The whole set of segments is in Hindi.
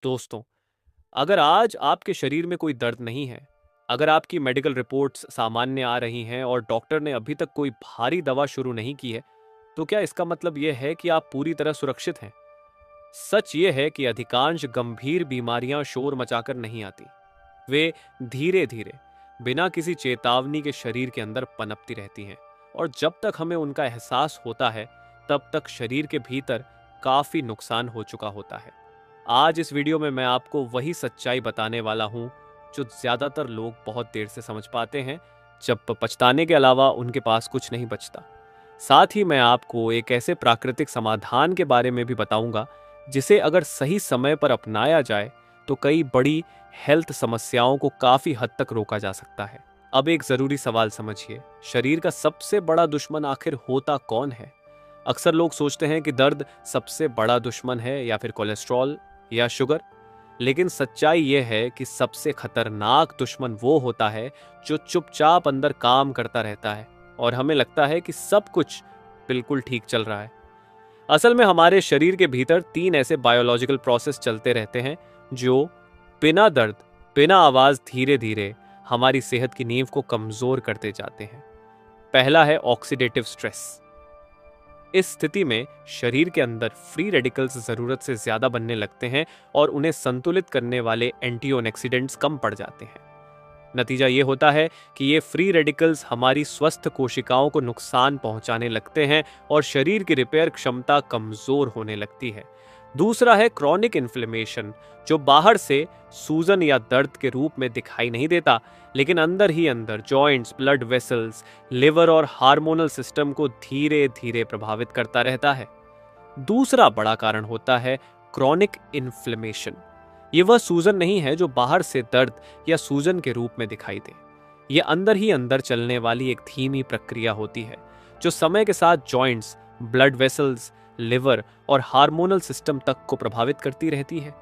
दोस्तों, अगर आज आपके शरीर में कोई दर्द नहीं है, अगर आपकी मेडिकल रिपोर्ट्स सामान्य आ रही हैं और डॉक्टर ने अभी तक कोई भारी दवा शुरू नहीं की है, तो क्या इसका मतलब यह है कि आप पूरी तरह सुरक्षित हैं? सच ये है कि अधिकांश गंभीर बीमारियां शोर मचाकर नहीं आती। वे धीरे-धीरे, बिना किसी चेतावनी के शरीर के अंदर पनपती रहती हैं और जब तक हमें उनका एहसास होता है, तब तक शरीर के भीतर काफी नुकसान हो चुका होता है। आज इस वीडियो में मैं आपको वही सच्चाई बताने वाला हूं जो ज्यादातर लोग बहुत देर से समझ पाते हैं, जब पछताने के अलावा उनके पास कुछ नहीं बचता। साथ ही मैं आपको एक ऐसे प्राकृतिक समाधान के बारे में भी बताऊंगा जिसे अगर सही समय पर अपनाया जाए तो कई बड़ी हेल्थ समस्याओं को काफी हद तक रोका जा सकता है। अब एक जरूरी सवाल समझिए, शरीर का सबसे बड़ा दुश्मन आखिर होता कौन है? अक्सर लोग सोचते हैं कि दर्द सबसे बड़ा दुश्मन है या फिर कोलेस्ट्रॉल या शुगर, लेकिन सच्चाई यह है कि सबसे खतरनाक दुश्मन वो होता है जो चुपचाप अंदर काम करता रहता है और हमें लगता है कि सब कुछ बिल्कुल ठीक चल रहा है। असल में हमारे शरीर के भीतर 3 ऐसे बायोलॉजिकल प्रोसेस चलते रहते हैं जो बिना दर्द, बिना आवाज धीरे धीरे हमारी सेहत की नींव को कमजोर करते जाते हैं। पहला है ऑक्सीडेटिव स्ट्रेस। इस स्थिति में शरीर के अंदर फ्री रेडिकल्स जरूरत से ज्यादा बनने लगते हैं और उन्हें संतुलित करने वाले एंटीऑक्सीडेंट्स कम पड़ जाते हैं। नतीजा ये होता है कि ये फ्री रेडिकल्स हमारी स्वस्थ कोशिकाओं को नुकसान पहुंचाने लगते हैं और शरीर की रिपेयर क्षमता कमजोर होने लगती है। दूसरा है क्रॉनिक इन्फ्लेमेशन, जो बाहर से सूजन या दर्द के रूप में दिखाई नहीं देता, लेकिन अंदर ही अंदर जॉइंट्स, ब्लड वेसल्स, लिवर और हार्मोनल सिस्टम को धीरे धीरे प्रभावित करता रहता है। दूसरा बड़ा कारण होता है क्रॉनिक इन्फ्लेमेशन। ये वह सूजन नहीं है जो बाहर से दर्द या सूजन के रूप में दिखाई दे। ये अंदर ही अंदर चलने वाली एक धीमी प्रक्रिया होती है जो समय के साथ जॉइंट्स, ब्लड वेसल्स, लिवर और हार्मोनल सिस्टम तक को प्रभावित करती रहती है।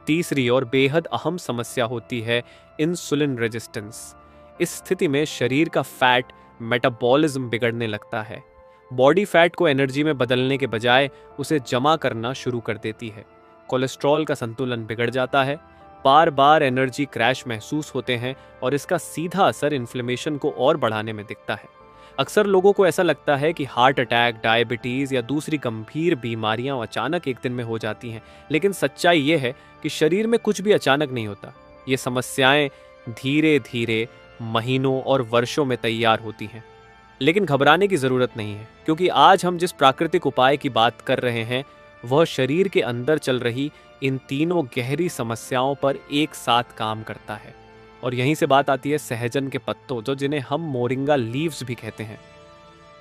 तीसरी और बेहद अहम समस्या होती है इंसुलिन रेजिस्टेंस। इस स्थिति में शरीर का फैट मेटाबॉलिज्म बिगड़ने लगता है। बॉडी फैट को एनर्जी में बदलने के बजाय उसे जमा करना शुरू कर देती है। कोलेस्ट्रॉल का संतुलन बिगड़ जाता है, बार बार एनर्जी क्रैश महसूस होते हैं और इसका सीधा असर इन्फ्लेमेशन को और बढ़ाने में दिखता है। अक्सर लोगों को ऐसा लगता है कि हार्ट अटैक, डायबिटीज या दूसरी गंभीर बीमारियां अचानक एक दिन में हो जाती हैं, लेकिन सच्चाई ये है कि शरीर में कुछ भी अचानक नहीं होता। ये समस्याएं धीरे धीरे महीनों और वर्षों में तैयार होती हैं। लेकिन घबराने की जरूरत नहीं है, क्योंकि आज हम जिस प्राकृतिक उपाय की बात कर रहे हैं वह शरीर के अंदर चल रही इन तीनों गहरी समस्याओं पर एक साथ काम करता है। और यहीं से बात आती है सहजन के पत्तों, जो जिन्हें हम मोरिंगा लीव्स भी कहते हैं।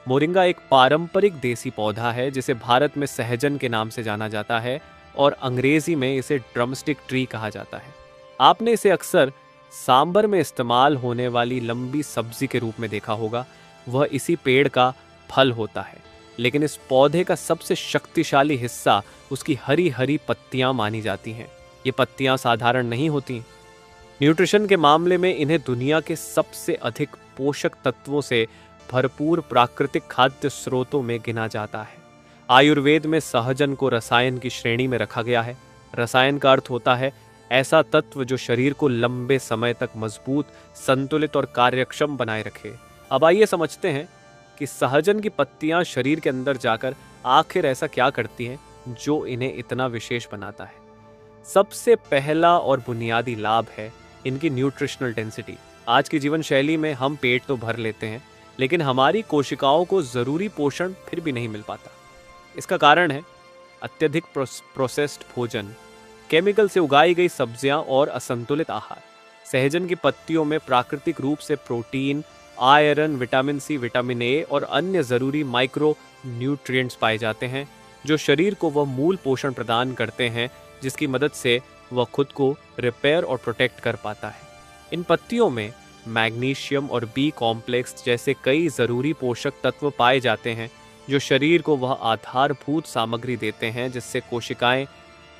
मोरिंगा एक पारंपरिक देसी पौधा है जिसे भारत में सहजन के नाम से जाना जाता है और अंग्रेजी में इसे ड्रमस्टिक ट्री कहा जाता है। आपने इसे अक्सर सांबर में इस्तेमाल होने वाली लंबी सब्जी के रूप में देखा होगा। वह इसी पेड़ का फल होता है, लेकिन इस पौधे का सबसे शक्तिशाली हिस्सा उसकी हरी हरी पत्तियां मानी जाती हैं। ये पत्तियां साधारण नहीं होती। न्यूट्रिशन के मामले में इन्हें दुनिया के सबसे अधिक पोषक तत्वों से भरपूर प्राकृतिक खाद्य स्रोतों में गिना जाता है। आयुर्वेद में सहजन को रसायन की श्रेणी में रखा गया है। रसायन का अर्थ होता है ऐसा तत्व जो शरीर को लंबे समय तक मजबूत, संतुलित और कार्यक्षम बनाए रखे। अब आइए समझते हैं कि सहजन की पत्तियां शरीर के अंदर जाकर आखिर ऐसा क्या करती हैं जो इन्हें इतना विशेष बनाता है। सबसे पहला और बुनियादी लाभ है इनकी न्यूट्रिशनल डेंसिटी। आज की जीवन शैली में हम पेट तो भर लेते हैं, लेकिन हमारी कोशिकाओं को जरूरी पोषण फिर भी नहीं मिल पाता। इसका कारण है अत्यधिक प्रोसेस्ड भोजन, केमिकल से उगाई गई सब्जियां और असंतुलित आहार। सहजन की पत्तियों में प्राकृतिक रूप से protein, iron, vitamin C, vitamin A और अन्य जरूरी माइक्रो न्यूट्रिएंट्स पाए जाते हैं जो शरीर को वह मूल पोषण प्रदान करते हैं जिसकी मदद से वह खुद को रिपेयर और प्रोटेक्ट कर पाता है। इन पत्तियों में मैग्नीशियम और बी कॉम्प्लेक्स जैसे कई जरूरी पोषक तत्व पाए जाते हैं जो शरीर को वह आधारभूत सामग्री देते हैं जिससे कोशिकाएं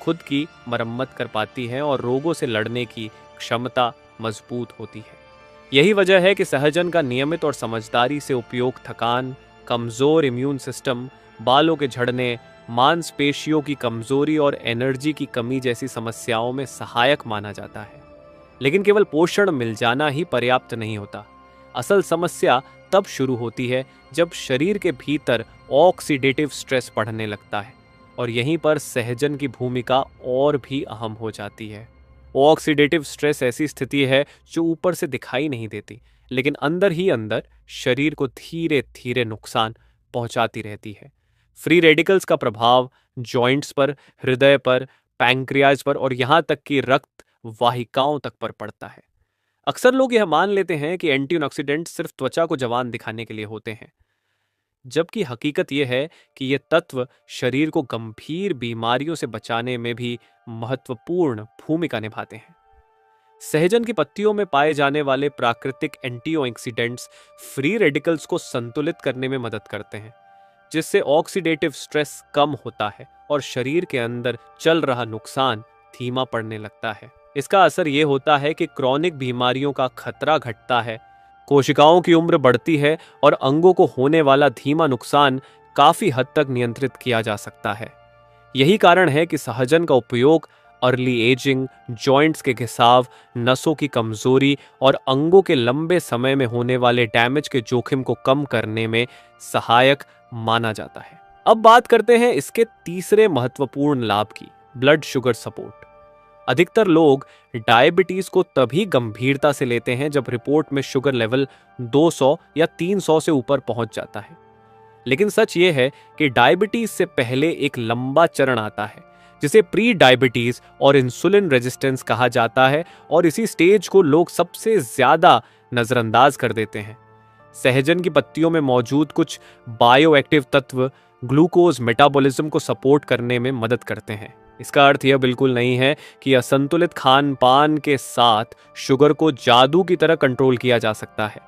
खुद की मरम्मत कर पाती हैं और रोगों से लड़ने की क्षमता मजबूत होती है। यही वजह है कि सहजन का नियमित और समझदारी से उपयोग थकान, कमजोर इम्यून सिस्टम, बालों के झड़ने, मांसपेशियों की कमजोरी और एनर्जी की कमी जैसी समस्याओं में सहायक माना जाता है। लेकिन केवल पोषण मिल जाना ही पर्याप्त नहीं होता। असल समस्या तब शुरू होती है जब शरीर के भीतर ऑक्सीडेटिव स्ट्रेस बढ़ने लगता है, और यहीं पर सहजन की भूमिका और भी अहम हो जाती है। ऑक्सीडेटिव स्ट्रेस ऐसी स्थिति है जो ऊपर से दिखाई नहीं देती, लेकिन अंदर ही अंदर शरीर को धीरे धीरे नुकसान पहुंचाती रहती है। फ्री रेडिकल्स का प्रभाव जॉइंट्स पर, हृदय पर, पैंक्रियाज पर और यहां तक कि रक्त वाहिकाओं तक पर पड़ता है। अक्सर लोग यह मान लेते हैं कि एंटीऑक्सीडेंट सिर्फ त्वचा को जवान दिखाने के लिए होते हैं, जबकि हकीकत यह है कि ये तत्व शरीर को गंभीर बीमारियों से बचाने में भी महत्वपूर्ण भूमिका निभाते हैं। सहजन की पत्तियों में पाए जाने वाले प्राकृतिक एंटीऑक्सीडेंट्स फ्री रेडिकल्स को संतुलित करने में मदद करते हैं, जिससे ऑक्सीडेटिव स्ट्रेस कम होता है और शरीर के अंदर चल रहा नुकसान धीमा पड़ने लगता है। इसका असर यह होता है कि क्रॉनिक बीमारियों का खतरा घटता है, कोशिकाओं की उम्र बढ़ती है और अंगों को होने वाला धीमा नुकसान काफी हद तक नियंत्रित किया जा सकता है। यही कारण है कि सहजन का उपयोग अर्ली एजिंग, जॉइंट्स के घिसाव, नसों की कमजोरी और अंगों के लंबे समय में होने वाले डैमेज के जोखिम को कम करने में सहायक माना जाता है। अब बात करते हैं इसके तीसरे महत्वपूर्ण लाभ की, ब्लड शुगर सपोर्ट। अधिकतर लोग डायबिटीज को तभी गंभीरता से लेते हैं जब रिपोर्ट में शुगर लेवल 200 या 300 से ऊपर पहुंच जाता है। लेकिन सच ये है कि डायबिटीज से पहले एक लंबा चरण आता है जिसे प्री डायबिटीज और इंसुलिन रेजिस्टेंस कहा जाता है, और इसी स्टेज को लोग सबसे ज्यादा नजरअंदाज कर देते हैं। सहजन की पत्तियों में मौजूद कुछ बायोएक्टिव तत्व ग्लूकोज मेटाबॉलिज्म को सपोर्ट करने में मदद करते हैं। इसका अर्थ यह बिल्कुल नहीं है कि असंतुलित खान पान के साथ शुगर को जादू की तरह कंट्रोल किया जा सकता है।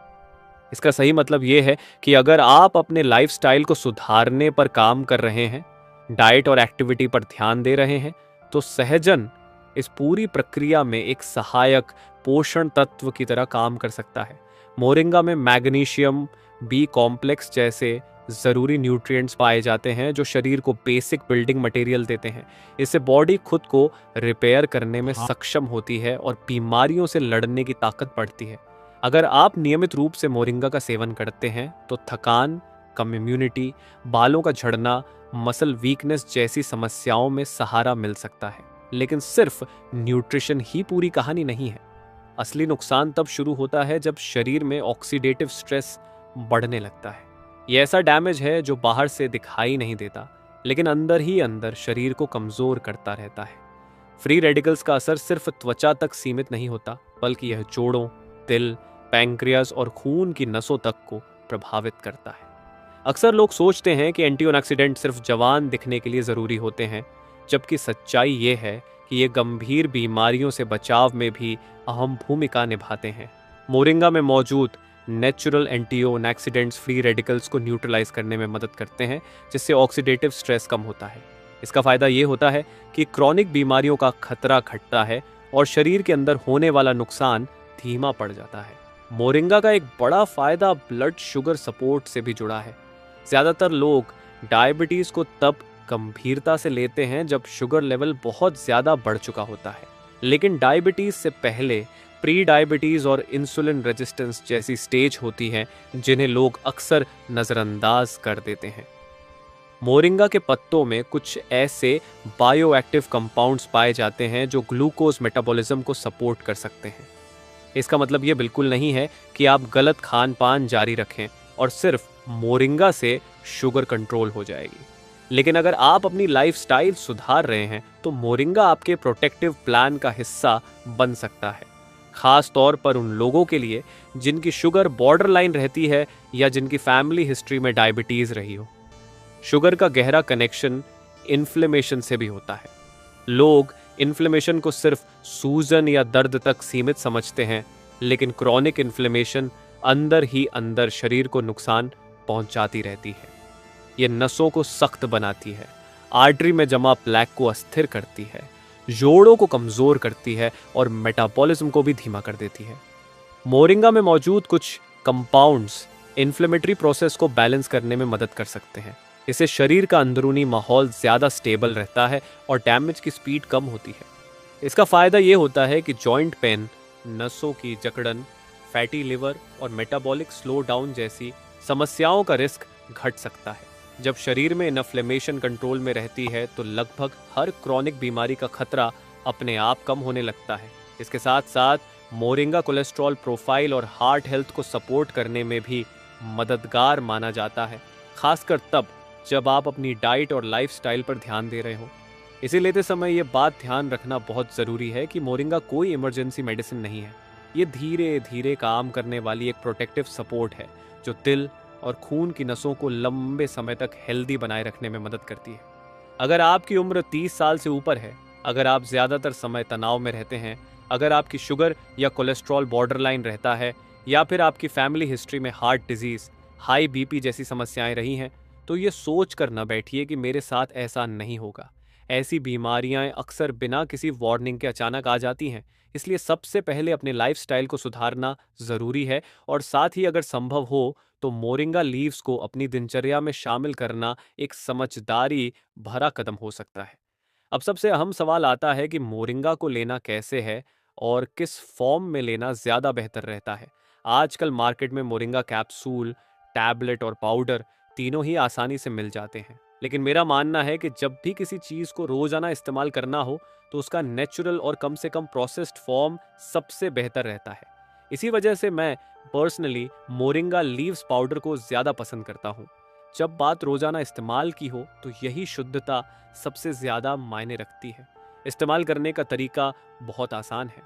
इसका सही मतलब यह है कि अगर आप अपने लाइफस्टाइल को सुधारने पर काम कर रहे हैं, डाइट और एक्टिविटी पर ध्यान दे रहे हैं, तो सहजन इस पूरी प्रक्रिया में एक सहायक पोषण तत्व की तरह काम कर सकता है। मोरिंगा में मैग्नीशियम, बी कॉम्प्लेक्स जैसे जरूरी न्यूट्रिएंट्स पाए जाते हैं जो शरीर को बेसिक बिल्डिंग मटेरियल देते हैं। इससे बॉडी खुद को रिपेयर करने में सक्षम होती है और बीमारियों से लड़ने की ताकत बढ़ती है। अगर आप नियमित रूप से मोरिंगा का सेवन करते हैं तो थकान, कम इम्यूनिटी, बालों का झड़ना, मसल वीकनेस जैसी समस्याओं में सहारा मिल सकता है। लेकिन सिर्फ न्यूट्रिशन ही पूरी कहानी नहीं है। असली नुकसान तब शुरू होता है जब शरीर में ऑक्सीडेटिव स्ट्रेस बढ़ने लगता है। यह ऐसा डैमेज है जो बाहर से दिखाई नहीं देता, लेकिन अंदर ही अंदर शरीर को कमजोर करता रहता है। फ्री रेडिकल्स का असर सिर्फ त्वचा तक सीमित नहीं होता, बल्कि यह जोड़ों, दिल, पैंक्रियाज और खून की नसों तक को प्रभावित करता है। अक्सर लोग सोचते हैं कि एंटीऑक्सीडेंट सिर्फ जवान दिखने के लिए जरूरी होते हैं, जबकि सच्चाई ये है कि ये गंभीर बीमारियों से बचाव में भी अहम भूमिका निभाते हैं। मोरिंगा में मौजूद नेचुरल एंटीऑक्सीडेंट्स फ्री रेडिकल्स को न्यूट्रलाइज करने में मदद करते हैं, जिससे ऑक्सीडेटिव स्ट्रेस कम होता है। इसका फायदा ये होता है कि क्रॉनिक बीमारियों का खतरा घटता है और शरीर के अंदर होने वाला नुकसान धीमा पड़ जाता है। मोरिंगा का एक बड़ा फायदा ब्लड शुगर सपोर्ट से भी जुड़ा है। ज्यादातर लोग डायबिटीज को तब गंभीरता से लेते हैं जब शुगर लेवल बहुत ज्यादा बढ़ चुका होता है, लेकिन डायबिटीज से पहले प्री डायबिटीज और इंसुलिन रेजिस्टेंस जैसी स्टेज होती है जिन्हें लोग अक्सर नजरअंदाज कर देते हैं। मोरिंगा के पत्तों में कुछ ऐसे बायोएक्टिव कंपाउंड्स पाए जाते हैं जो ग्लूकोज मेटाबॉलिज्म को सपोर्ट कर सकते हैं। इसका मतलब ये बिल्कुल नहीं है कि आप गलत खान पान जारी रखें और सिर्फ मोरिंगा से शुगर कंट्रोल हो जाएगी। लेकिन अगर आप अपनी लाइफस्टाइल सुधार रहे हैं तो मोरिंगा आपके प्रोटेक्टिव प्लान का हिस्सा बन सकता है, खास तौर पर उन लोगों के लिए जिनकी शुगर बॉर्डर लाइन रहती है या जिनकी फैमिली हिस्ट्री में डायबिटीज रही हो। शुगर का गहरा कनेक्शन इन्फ्लेमेशन से भी होता है। लोग इन्फ्लेमेशन को सिर्फ सूजन या दर्द तक सीमित समझते हैं, लेकिन क्रॉनिक इन्फ्लेमेशन अंदर ही अंदर शरीर को नुकसान पहुंचाती रहती है। ये नसों को सख्त बनाती है, आर्टरी में जमा प्लेक को अस्थिर करती है, जोड़ों को कमजोर करती है और मेटाबॉलिज्म को भी धीमा कर देती है। मोरिंगा में मौजूद कुछ कंपाउंड्स इन्फ्लेमेटरी प्रोसेस को बैलेंस करने में मदद कर सकते हैं। इससे शरीर का अंदरूनी माहौल ज़्यादा स्टेबल रहता है और डैमेज की स्पीड कम होती है। इसका फ़ायदा ये होता है कि जॉइंट पेन, नसों की जकड़न, फैटी लिवर और मेटाबॉलिक स्लो डाउन जैसी समस्याओं का रिस्क घट सकता है। जब शरीर में इन्फ्लेमेशन कंट्रोल में रहती है तो लगभग हर क्रॉनिक बीमारी का खतरा अपने आप कम होने लगता है। इसके साथ साथ मोरिंगा कोलेस्ट्रॉल प्रोफाइल और हार्ट हेल्थ को सपोर्ट करने में भी मददगार माना जाता है, खासकर तब जब आप अपनी डाइट और लाइफस्टाइल पर ध्यान दे रहे हो। इसे लेते समय ये बात ध्यान रखना बहुत ज़रूरी है कि मोरिंगा कोई इमरजेंसी मेडिसिन नहीं है। ये धीरे धीरे काम करने वाली एक प्रोटेक्टिव सपोर्ट है जो दिल और खून की नसों को लंबे समय तक हेल्दी बनाए रखने में मदद करती है। अगर आपकी उम्र 30 साल से ऊपर है, अगर आप ज़्यादातर समय तनाव में रहते हैं, अगर आपकी शुगर या कोलेस्ट्रॉल बॉर्डरलाइन रहता है, या फिर आपकी फैमिली हिस्ट्री में हार्ट डिजीज़, हाई बीपी जैसी समस्याएं रही हैं, तो ये सोच कर न बैठिए कि मेरे साथ ऐसा नहीं होगा। ऐसी बीमारियां अक्सर बिना किसी वार्निंग के अचानक आ जाती हैं, इसलिए सबसे पहले अपने लाइफस्टाइल को सुधारना ज़रूरी है और साथ ही अगर संभव हो तो मोरिंगा लीव्स को अपनी दिनचर्या में शामिल करना एक समझदारी भरा कदम हो सकता है। अब सबसे अहम सवाल आता है कि मोरिंगा को लेना कैसे है और किस फॉर्म में लेना ज़्यादा बेहतर रहता है। आजकल मार्केट में मोरिंगा कैप्सूल, टैबलेट और पाउडर तीनों ही आसानी से मिल जाते हैं। लेकिन मेरा मानना है कि जब भी किसी चीज़ को रोज़ाना इस्तेमाल करना हो तो उसका नेचुरल और कम से कम प्रोसेस्ड फॉर्म सबसे बेहतर रहता है। इसी वजह से मैं पर्सनली मोरिंगा लीव्स पाउडर को ज़्यादा पसंद करता हूँ। जब बात रोज़ाना इस्तेमाल की हो तो यही शुद्धता सबसे ज़्यादा मायने रखती है। इस्तेमाल करने का तरीका बहुत आसान है।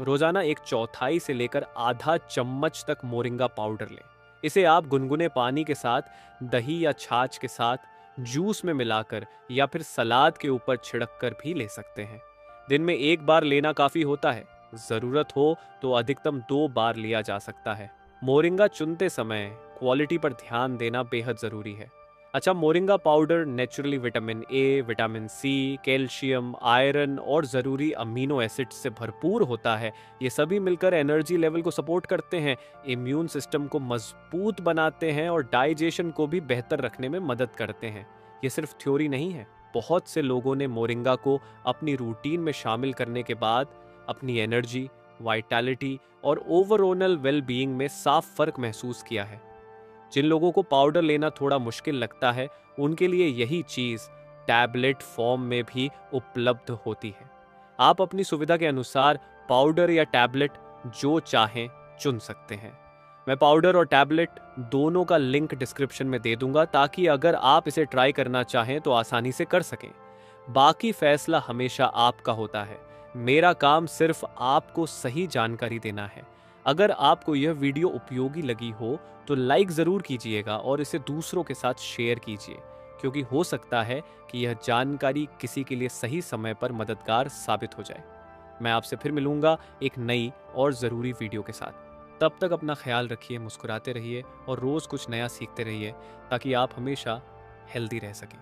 रोज़ाना 1/4 से लेकर आधा चम्मच तक मोरिंगा पाउडर लें। इसे आप गुनगुने पानी के साथ, दही या छाछ के साथ, जूस में मिलाकर या फिर सलाद के ऊपर छिड़क कर भी ले सकते हैं। दिन में 1 बार लेना काफ़ी होता है। ज़रूरत हो तो अधिकतम 2 बार लिया जा सकता है। मोरिंगा चुनते समय क्वालिटी पर ध्यान देना बेहद ज़रूरी है। अच्छा, moringa powder naturally vitamin A, vitamin C, calcium, iron और ज़रूरी अमीनो एसिड्स से भरपूर होता है। ये सभी मिलकर एनर्जी लेवल को सपोर्ट करते हैं, इम्यून सिस्टम को मजबूत बनाते हैं और डाइजेशन को भी बेहतर रखने में मदद करते हैं। ये सिर्फ थ्योरी नहीं है। बहुत से लोगों ने मोरिंगा को अपनी रूटीन में शामिल करने के बाद अपनी एनर्जी, वाइटैलिटी और ओवरऑल वेल-बीइंग में साफ फर्क महसूस किया है। जिन लोगों को पाउडर लेना थोड़ा मुश्किल लगता है, उनके लिए यही चीज़ टैबलेट फॉर्म में भी उपलब्ध होती है। आप अपनी सुविधा के अनुसार पाउडर या टैबलेट जो चाहें चुन सकते हैं। मैं पाउडर और टैबलेट दोनों का लिंक डिस्क्रिप्शन में दे दूंगा ताकि अगर आप इसे ट्राई करना चाहें तो आसानी से कर सकें। बाकी फैसला हमेशा आपका होता है। मेरा काम सिर्फ आपको सही जानकारी देना है। अगर आपको यह वीडियो उपयोगी लगी हो तो लाइक ज़रूर कीजिएगा और इसे दूसरों के साथ शेयर कीजिए, क्योंकि हो सकता है कि यह जानकारी किसी के लिए सही समय पर मददगार साबित हो जाए। मैं आपसे फिर मिलूंगा एक नई और ज़रूरी वीडियो के साथ। तब तक अपना ख्याल रखिए, मुस्कुराते रहिए और रोज़ कुछ नया सीखते रहिए ताकि आप हमेशा हेल्दी रह सकें।